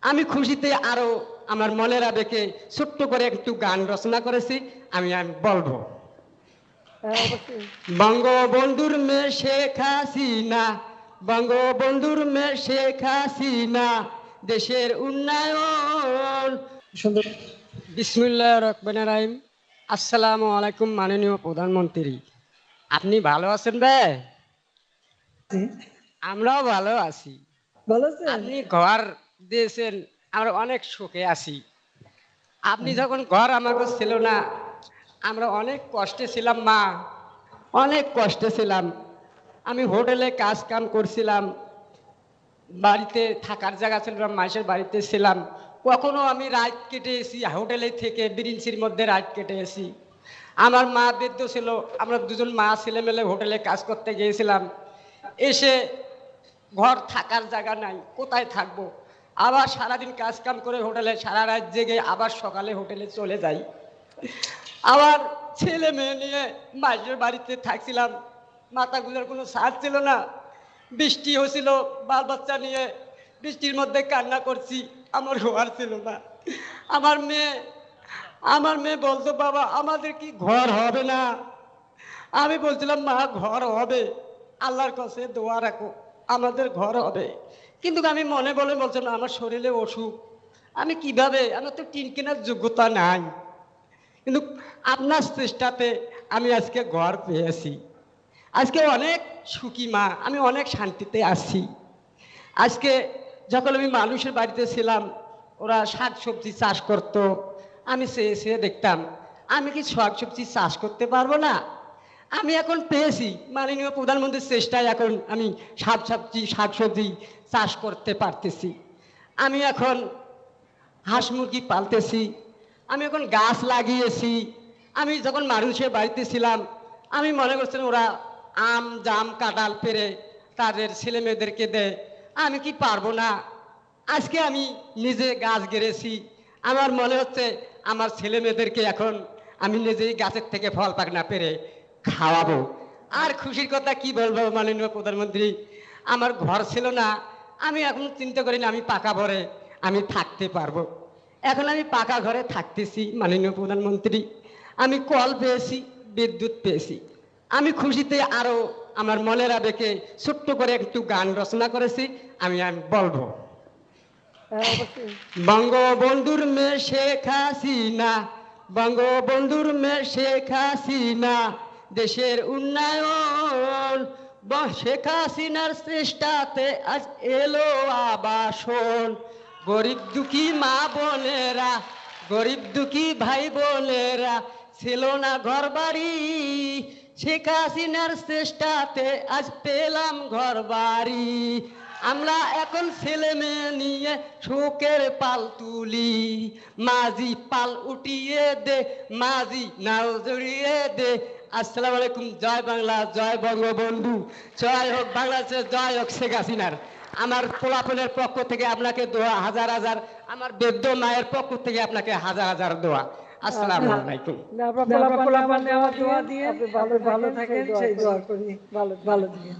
আমি খুশিতে আরো আমার মনের আবেগে ছোট্ট করে একটু গান রচনা করেছি, আমি বলবো। বঙ্গবন্ধুর মেয়ে শেখ হাসিনা, বঙ্গবন্ধুর মেয়ে শেখ হাসিনা, দেশের উন্নয়ন। বিসমিল্লাহির রহমানির রহিম। আসসালামু আলাইকুম মাননীয় প্রধানমন্ত্রী, আপনি ভালো আছেন ভাই? আমরাও ভালো আছি। আপনি ঘর দিয়েছেন, আমরা অনেক সুখে আছি। আপনি যখন ঘর আমাকে ছিল না, আমরা অনেক কষ্টে ছিলাম মা, অনেক কষ্টে ছিলাম। আমি হোটেলে কাজ কাম করছিলাম, বাড়িতে থাকার জায়গা ছিল না, মাসের বাড়িতে ছিলাম। কখনো আমি রাত কেটেছি হোটেলে থেকে, বিরিঞ্চির মধ্যে রাত কেটেছি। আমার মা বৃদ্ধ ছিল, আমরা দুজন মা ছেলে মেলে হোটেলে কাজ করতে গিয়েছিলাম। এসে ঘর থাকার জায়গা নাই, কোথায় থাকবো? আবার সারাদিন কাজ কাম করে হোটেলে সারা রাত জেগে আবার সকালে হোটেলে চলে যাই। আবার ছেলে মেয়ে নিয়ে মাসের বাড়িতে থাকছিলাম, মাথা গুজার কোনো ছাদ ছিল না। বৃষ্টি হয়েছিল, বাল বাচ্চা নিয়ে বৃষ্টির মধ্যে কান্না করছি, আমার ঘর ছিল না। আমার মেয়ে বলতো, বাবা আমাদের কি ঘর হবে না? আমি বলছিলাম, মা ঘর হবে, আল্লাহর কাছে দোয়া রাখো, আমাদের ঘর হবে। কিন্তু আমি মনে বলে বলছিলাম, আমার শরীরে অসুখ, আমি কিভাবে, আমার তো টিন কেনার যোগ্যতা নাই। কিন্তু আপনার চেষ্টাতে আমি আজকে ঘর পেয়েছি। আজকে অনেক সুখী মা, আমি অনেক শান্তিতে আছি। আজকে যখন আমি মানুষের বাড়িতে ছিলাম, ওরা শাক সবজি চাষ করতো, আমি চেয়ে দেখতাম আমি কি শাক সবজি চাষ করতে পারবো না? আমি এখন পেয়েছি মাননীয় প্রধানমন্ত্রীর চেষ্টায়, এখন আমি শাক সবজি চাষ করতে পারতেছি। আমি এখন হাঁস মুরগি পালতেছি, আমি এখন গাছ লাগিয়েছি। আমি যখন মানুষের বাড়িতে ছিলাম, আমি মনে করছিলাম ওরা আম জাম কাঁঠাল পেরে তাদের ছেলে মেয়েদেরকে দেয়, আমি কি পারবো না? আজকে আমি নিজে গাছ গেড়েছি, আমার মনে হচ্ছে আমার ছেলে মেয়েদেরকে এখন আমি নিজেই গাছের থেকে ফল পাকনা পেরে খাওয়াবো। আর খুশির কথা কি বলবো মাননীয় প্রধানমন্ত্রী, আমার ঘর ছিল না, আমি এখন চিন্তা করি না আমি পাকা ঘরে আমি থাকতে পারবো। এখন আমি পাকা ঘরে থাকতেছি মাননীয় প্রধানমন্ত্রী। আমি কল পেয়েছি, বিদ্যুৎ পেয়েছি। আমি খুশিতে আরো আমার মনের আবেগে ছোট্ট করে একটু গান রচনা করেছি, আমি বলবো। বঙ্গবন্ধুর মেয়ে শেখ হাসিনা, বঙ্গবন্ধুর মেয়ে শেখ হাসিনা, দেশের উন্নয়ন। শেখ হাসিনার চেষ্টাতে আজ এলো আবাসন। গরিব দুঃখী মা বোনেরা, গরিব দুঃখী ভাই বোনেরা ছিল না ঘর বাড়ি, শেখ হাসিনার চেষ্টাতে আজ পেলাম ঘর বাড়ি। আমরা এখন ছেলে মেয়ে নিয়ে শোকের পাল তুলি, মাঝি পাল উঠিয়ে দে, মাঝি নাও জড়িয়ে দে। আসসালামু আলাইকুম, জয় বাংলা, জয় বঙ্গবন্ধু, জয় হোক বাংলাদেশের, জয় হোক শেখ হাসিনার। আমার পোলাপনের পক্ষ থেকে আপনাকে দোয়া হাজার হাজার, আমার বৃদ্ধ মায়ের পক্ষ থেকে আপনাকে হাজার হাজার দোয়া। আসসালামু আলাইকুম। ভালো থাকেন, সেই দোয়া করি, ভালো থাকেন।